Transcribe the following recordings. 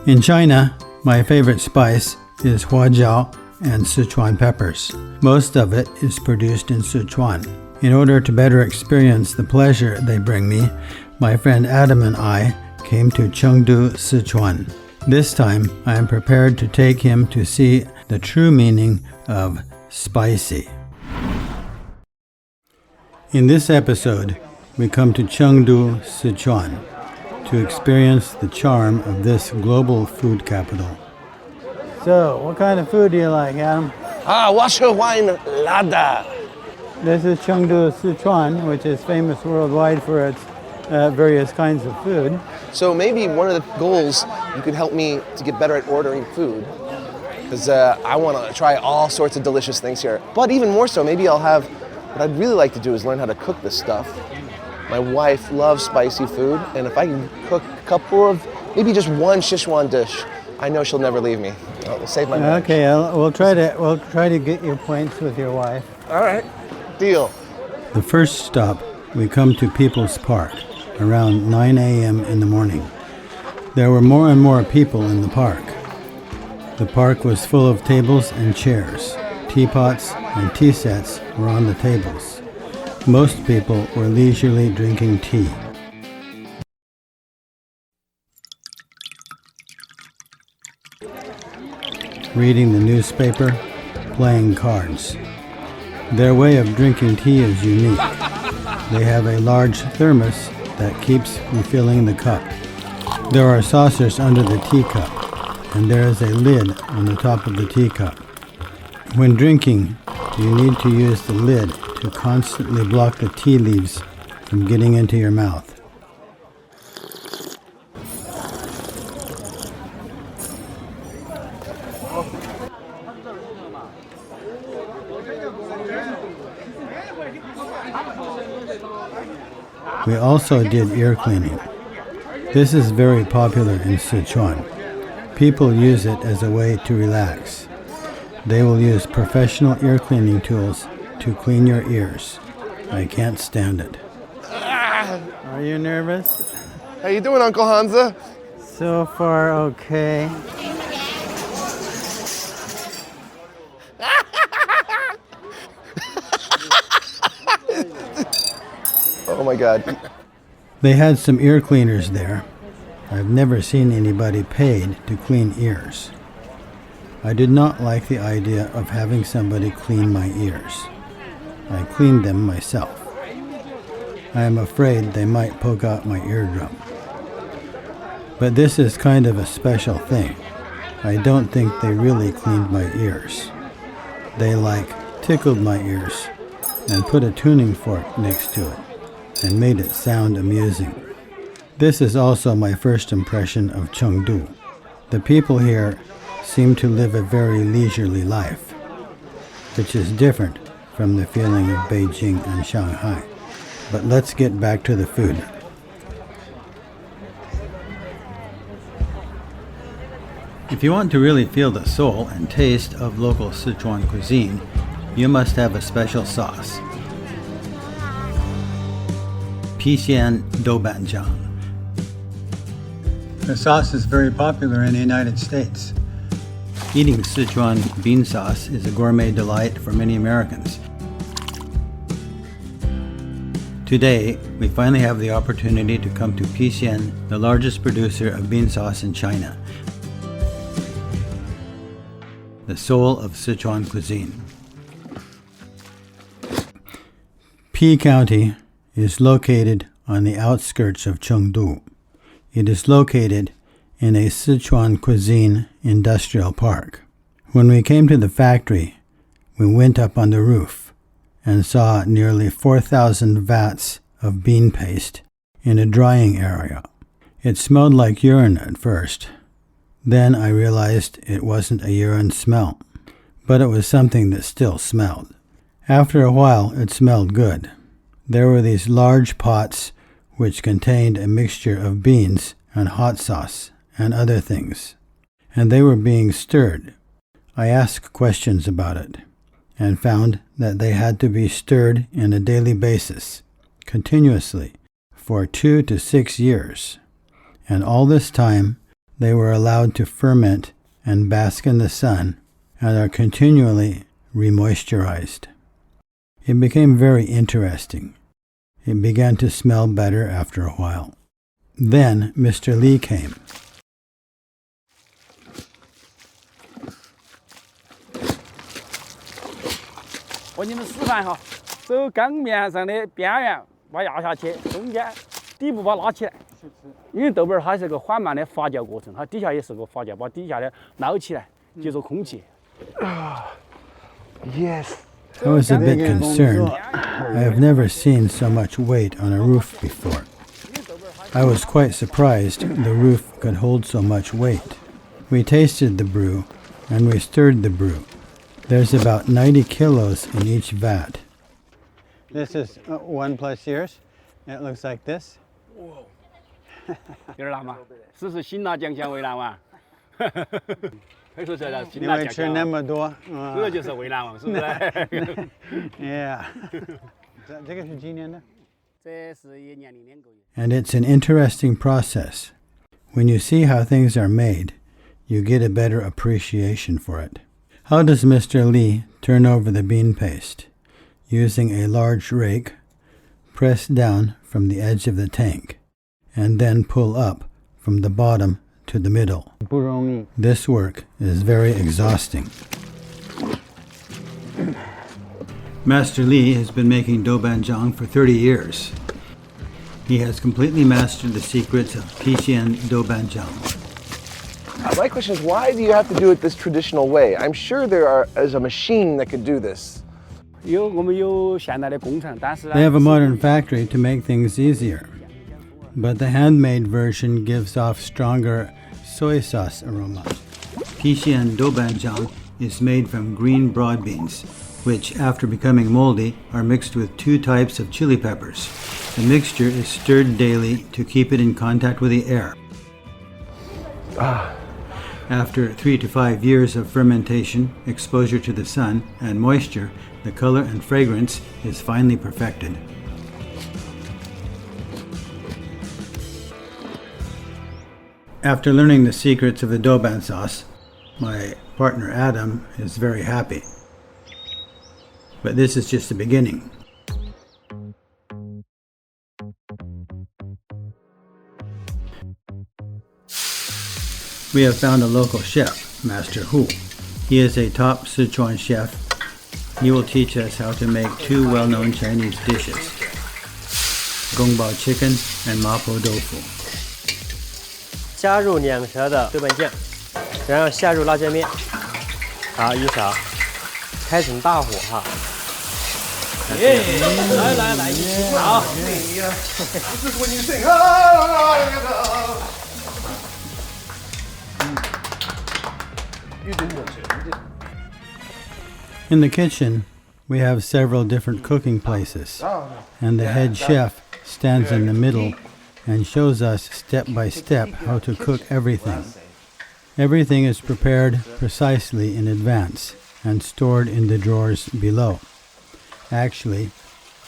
In China, my favorite spice is huajiao and Sichuan peppers. Most of it is produced in Sichuan. In order to better experience the pleasure they bring me, my friend Adam and I came to Chengdu, Sichuan. This time, I am prepared to take him to see the true meaning of spicy. In this episode, we come to Chengdu, Sichuan, to experience the charm of this global food capital. So, what kind of food do you like, Adam? 我喜欢辣的. This is Chengdu, Sichuan, which is famous worldwide for its various kinds of food. So maybe one of the goals, you could help me to get better at ordering food, because I want to try all sorts of delicious things here. But even more so, maybe I'll have, what I'd really like to do is learn how to cook this stuff. My wife loves spicy food, and if I can cook a couple of, maybe just one Sichuan dish, I know she'll never leave me. I'll save my marriage. Okay, we'll try to get you points with your wife. All right, deal. The first stop, we come to People's Park, around 9 a.m. in the morning. There were more and more people in the park. The park was full of tables and chairs. Teapots and tea sets were on the tables. Most people were leisurely drinking tea. Reading the newspaper, playing cards. Their way of drinking tea is unique. They have a large thermos that keeps refilling the cup. There are saucers under the teacup, and there is a lid on the top of the teacup. When drinking, you need to use the lid to constantly block the tea leaves from getting into your mouth. We also did ear cleaning. This is very popular in Sichuan. People use it as a way to relax. They will use professional ear cleaning tools to clean your ears. I can't stand it. Are you nervous? How you doing, Uncle Hanzi? So far, okay. Oh my God. They had some ear cleaners there. I've never seen anybody paid to clean ears. I did not like the idea of having somebody clean my ears. I cleaned them myself. I am afraid they might poke out my eardrum. But this is kind of a special thing. I don't think they really cleaned my ears. They tickled my ears and put a tuning fork next to it and made it sound amusing. This is also my first impression of Chengdu. The people here seem to live a very leisurely life, which is different from the feeling of Beijing and Shanghai. But let's get back to the food. If you want to really feel the soul and taste of local Sichuan cuisine, you must have a special sauce. Pixian doubanjiang. The sauce is very popular in the United States. Eating Sichuan bean sauce is a gourmet delight for many Americans. Today, we finally have the opportunity to come to Pixian, the largest producer of bean sauce in China, the soul of Sichuan cuisine. Pi County is located on the outskirts of Chengdu. It is located in a Sichuan cuisine industrial park. When we came to the factory, we went up on the roof and saw nearly 4,000 vats of bean paste in a drying area. It smelled like urine at first. Then I realized it wasn't a urine smell, but it was something that still smelled. After a while, it smelled good. There were these large pots which contained a mixture of beans and hot sauce and other things, and they were being stirred. I asked questions about it and found that they had to be stirred on a daily basis, continuously, for 2 to 6 years. And all this time, They were allowed to ferment and bask in the sun and are continually remoisturized. It became very interesting. It began to smell better after a while. Then Mr. Li came. 我给你们示范哈，走缸面上的边缘把压下去，中间底部把它拉起来。因为豆瓣它是个缓慢的发酵过程，它底下也是个发酵，把底下的捞起来，接触空气。Yes. I was a bit concerned. I have never seen so much weight on a roof before. I was quite surprised the roof could hold so much weight. We tasted the brew, and we stirred the brew. There's about 90 kilos in each vat. This is 1+ years. It looks like this. 有点辣吗？试试辛辣酱香微辣嘛。可以说这叫辛因辣酱香。为吃那么多，这就是微辣嘛，是不是？ Yeah. 这个是几年的？这是1年0.2个月。 And it's an interesting process. When you see how things are made, you get a better appreciation for it. How does Mr. Li turn over the bean paste? Using a large rake, press down from the edge of the tank, and then pull up from the bottom to the middle. 不容易。 This work is very exhausting. Master Li has been making doubanjiang for 30 years. He has completely mastered the secrets of Pixian doubanjiang. My question is, why do you have to do it this traditional way? I'm sure there is a machine that could do this. 我们有现代的工程，但是呢。 They have a modern factory to make things easier, but the handmade version gives off stronger soy sauce aroma. Pixian doubanjiang is made from green broad beans, which, after becoming moldy, are mixed with 2 types of chili peppers. The mixture is stirred daily to keep it in contact with the air. After 3 to 5 years of fermentation, exposure to the sun, and moisture, the color and fragrance is finally perfected. After learning the secrets of the douban sauce, my partner Adam is very happy. But this is just the beginning. We have found a local chef, Master Hu. He is a top Sichuan chef. He will teach us how to make 2 well-known Chinese dishes, gongbao chicken and mapo tofu. 加入2勺的豆瓣酱，然后下入辣椒面，好1勺，开成大火哈。来，一起好。This is when you sing. You didn't want to. In the kitchen, we have several different cooking places, and the head chef stands in the middle and shows us step by step how to cook everything. Everything is prepared precisely in advance and stored in the drawers below. Actually,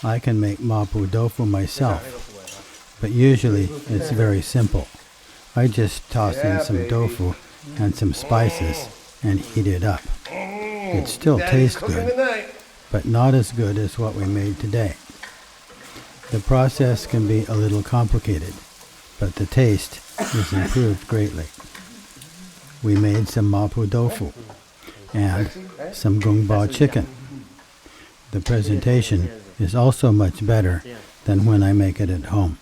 I can make mapo tofu myself, but usually it's very simple. I just toss in some tofu and some spices and heat it up. It still tastes good, but not as good as what we made today. The process can be a little complicated, but the taste is improved greatly. We made some mapo tofu and some gongbao chicken. The presentation is also much better than when I make it at home.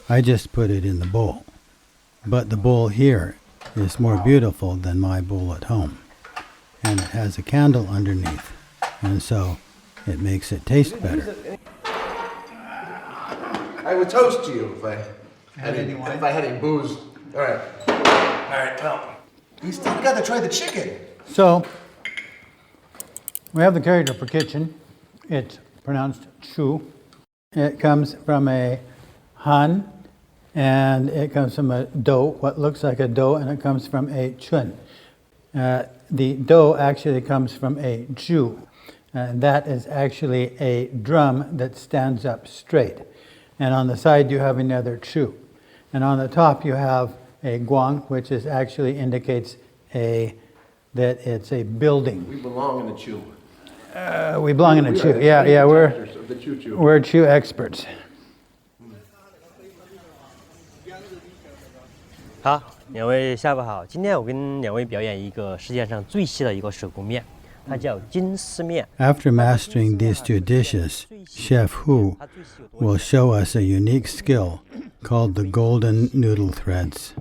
I just put it in the bowl, but the bowl here is more beautiful than my bowl at home, and it has a candle underneath, and so it makes it taste better. I would toast you if I had any booze. All right. Well, you still got to try the chicken. So, we have the character for kitchen. It's pronounced chu. It comes from a han, and it comes from a dough, what looks like a dough, and it comes from a chun. The dough actually comes from a ju, and that is actually a drum that stands up straight. And on the side you have another chu. And on the top you have a guang, which is actually indicates that it's a building. We belong in the chew. We belong in a chew. Yeah, we're chew experts. 好，两位下午好。今天我跟两位表演一个世界上最细的一个手工面，它叫金丝面。 After mastering these two dishes, Chef Hu will show us a unique skill called the golden noodle threads.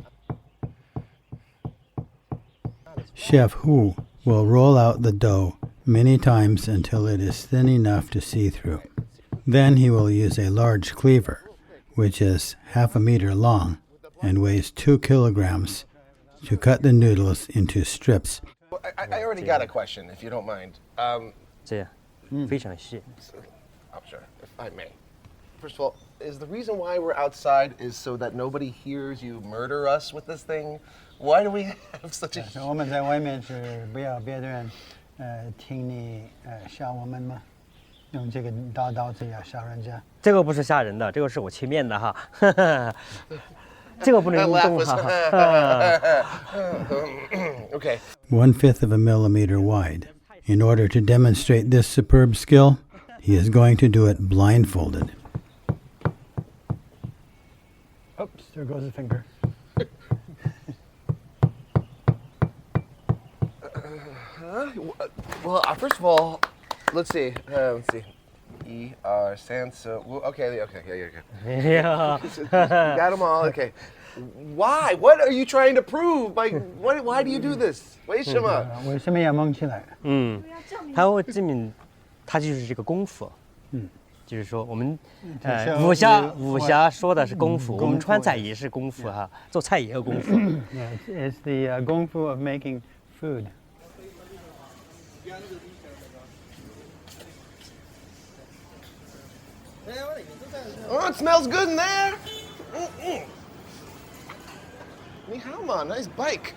Chef Hu will roll out the dough many times until it is thin enough to see through. Then he will use a large cleaver, which is half a meter long and weighs 2 kilograms, to cut the noodles into strips. I already got a question, if you don't mind. 这样，非常细。 I'm sure, if I may. First of all, is the reason why we're outside is so that nobody hears you murder us with this thing? Why do we have such a... 我们在外面是不要别人听你杀我们吗？用这个大刀子要杀人家。这个不是吓人的，这个是我切面的哈。这个不能动哈。Okay. 1/5 of a millimeter wide. In order to demonstrate this superb skill, he is going to do it blindfolded. Oops, there goes a finger. Well, first of all, let's see. E, R, sans, okay, yeah. You got them all, okay. Why? What are you trying to prove? Why do you do this? 为什么？为什么要蒙起来？它会证明，它就是这个功夫。就是说我们武侠说的是功夫，我们川菜也是功夫哈，做菜也有功夫。Yeah, it's the 功夫 of making food. Oh, it smells good in there. Ni hao ma, nice bike.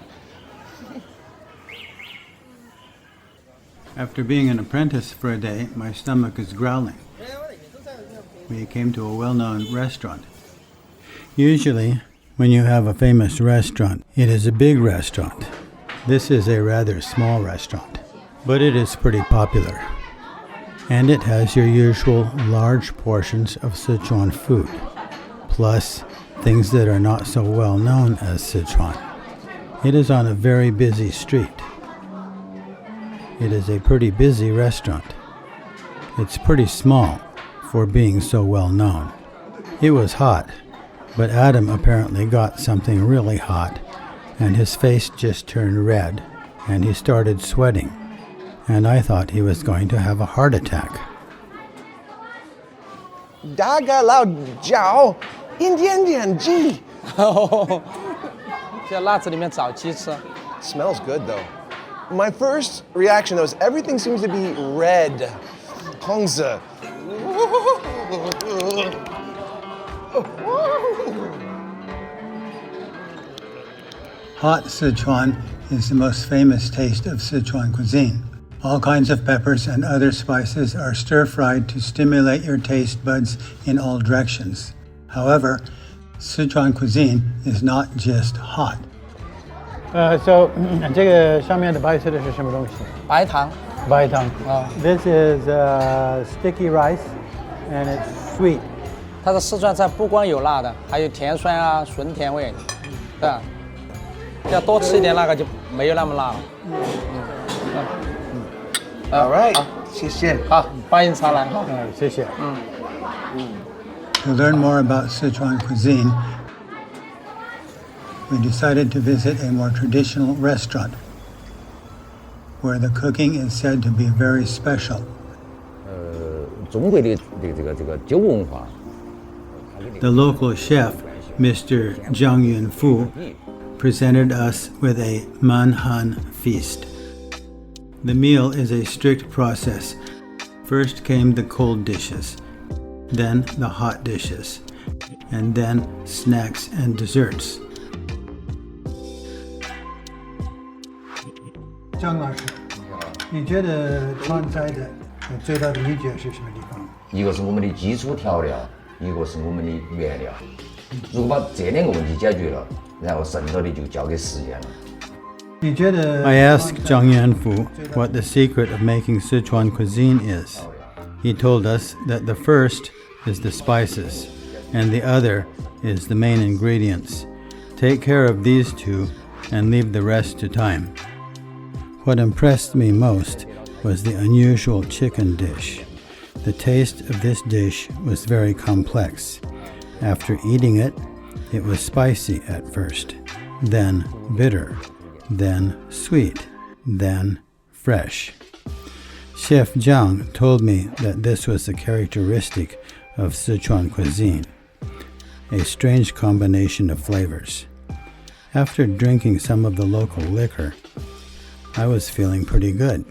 After being an apprentice for a day, my stomach is growling. We came to a well-known restaurant. Usually, when you have a famous restaurant, it is a big restaurant. This is a rather small restaurant, but it is pretty popular. And it has your usual large portions of Sichuan food, plus things that are not so well known as Sichuan. It is on a very busy street. It is a pretty busy restaurant. It's pretty small for being so well known. It was hot, but Adam apparently got something really hot, and his face just turned red, and he started sweating, and I thought he was going to have a heart attack. 大家老叫一点点鸡。在辣子里面找鸡吃。 Smells good though. My first reaction though is everything seems to be red. Hongzi. Hot Sichuan is the most famous taste of Sichuan cuisine. All kinds of peppers and other spices are stir-fried to stimulate your taste buds in all directions. However, Sichuan cuisine is not just hot. So, 这个上面的白色的是什么东西？白糖。白糖。This is sticky rice, and it's sweet. 它的四川菜不光有辣的，还有甜酸啊、纯甜味，对吧？要多吃一点那个就没有那么辣了。All right. 谢谢。好，欢迎常来哈。谢谢。To learn more about Sichuan cuisine, we decided to visit a more traditional restaurant where the cooking is said to be very special. 中国的这个酒文化。 The local chef, Mr. Zhang Yunfu, presented us with a manhan feast. The meal is a strict process. First came the cold dishes, then the hot dishes, and then snacks and desserts. 张老师，你觉得川菜的最大的秘诀是什么地方？一个是我们的基础调料，一个是我们的原料。如果把这两个问题解决了，然后剩多的就交给时间了。 I asked Zhang Yanfu what the secret of making Sichuan cuisine is. He told us that the first is the spices, and the other is the main ingredients. Take care of these two and leave the rest to time. What impressed me most was the unusual chicken dish. The taste of this dish was very complex. After eating it, it was spicy at first, then bitter, then sweet, then fresh. Chef Zhang told me that this was a characteristic of Sichuan cuisine, a strange combination of flavors. After drinking some of the local liquor, I was feeling pretty good.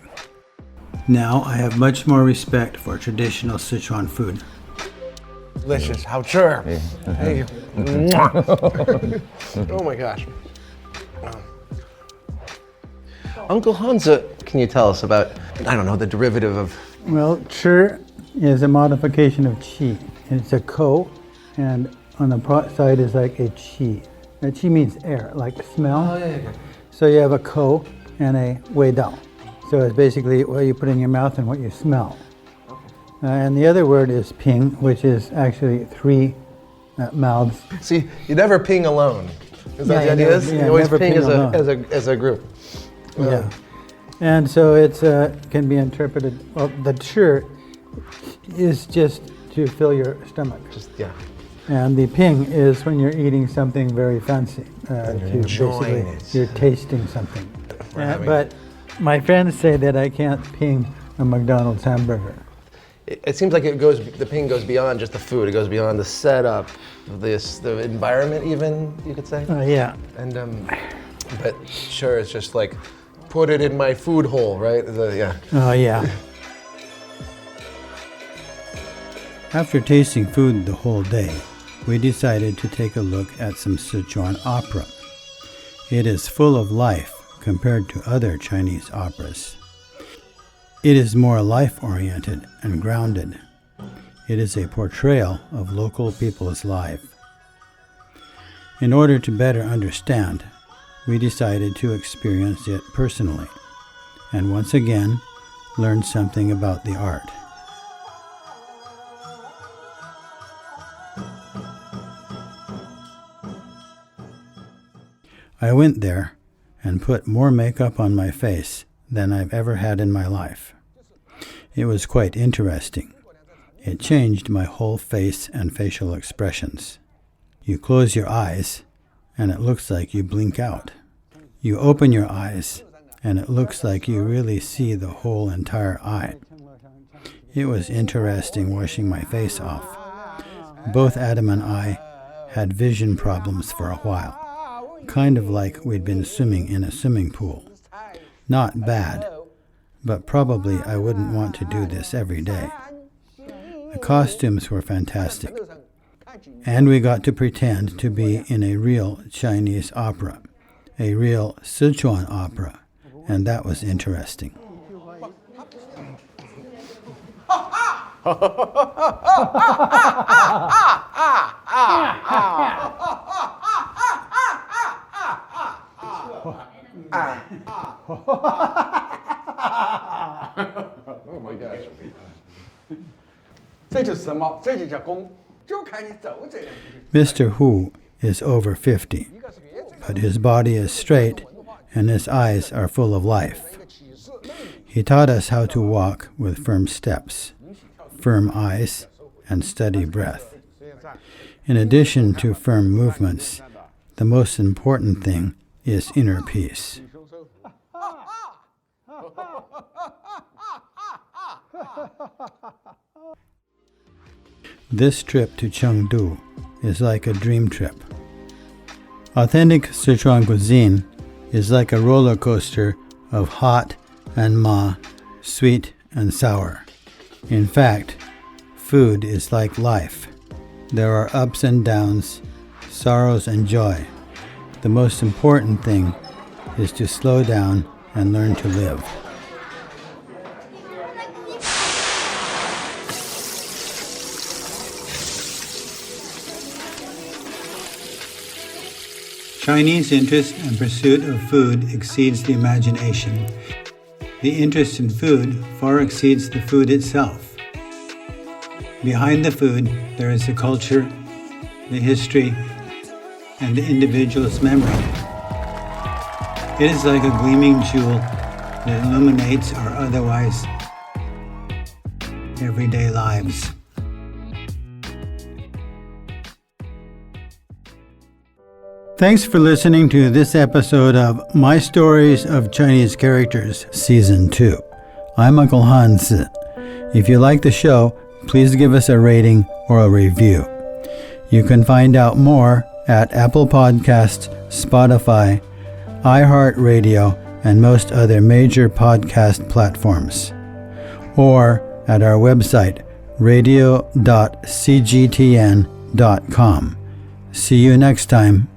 Now I have much more respect for traditional Sichuan food. Delicious. How sure. Hey. Oh my gosh. Uncle Hanzi, can you tell us about, I don't know, the derivative of... Well, chi is a modification of qi. It's a ko, and on the side is like a qi. And qi means air, like smell. Oh, yeah. So you have a ko and a wei dao. So it's basically what you put in your mouth and what you smell. And the other word is ping, which is actually three mouths. See, you never ping alone. Is that Yeah, the you idea? never- yeah, You always never ping ping as alone. as a group. Yeah. And so it's can be interpreted, well, the chi is just to fill your stomach. Just, yeah. And the ping is when you're eating something very fancy. And you're enjoying it. You're tasting something. We're having- But my friends say that I can't ping a McDonald's hamburger. It seems like the ping goes beyond just the food. It goes beyond the setup, the environment even, you could say. Yeah. And, but sure, it's just like, put it in my food hole, right? Yeah. Oh, yeah. After tasting food the whole day, we decided to take a look at some Sichuan opera. It is full of life compared to other Chinese operas. It is more life-oriented and grounded. It is a portrayal of local people's life. In order to better understand, we decided to experience it personally, and once again, learn something about the art. I went there and put more makeup on my face than I've ever had in my life. It was quite interesting. It changed my whole face and facial expressions. You close your eyes, and it looks like you blink out. You open your eyes, and it looks like you really see the whole entire eye. It was interesting washing my face off. Both Adam and I had vision problems for a while, kind of like we'd been swimming in a swimming pool. Not bad, but probably I wouldn't want to do this every day. The costumes were fantastic, and we got to pretend to be in a real Chinese opera, a real Sichuan opera, and that was interesting. Oh my gosh. 这就是什么？这就叫功，就看你走这个。 Mr. Hu is over 50, but his body is straight and his eyes are full of life. He taught us how to walk with firm steps, firm eyes, and steady breath. In addition to firm movements, the most important thing is inner peace. This trip to Chengdu is like a dream trip. Authentic Sichuan cuisine is like a roller coaster of hot and ma, sweet and sour. In fact, food is like life. There are ups and downs, sorrows and joy. The most important thing is to slow down and learn to live. Chinese interest and pursuit of food exceeds the imagination. The interest in food far exceeds the food itself. Behind the food, there is the culture, the history, and the individual's memory. It is like a gleaming jewel that illuminates our otherwise everyday lives. Thanks for listening to this episode of My Stories of Chinese Characters, Season 2. I'm Uncle Hanzi. If you like the show, please give us a rating or a review. You can find out more at Apple Podcasts, Spotify, iHeartRadio, and most other major podcast platforms. Or at our website, radio.cgtn.com. See you next time.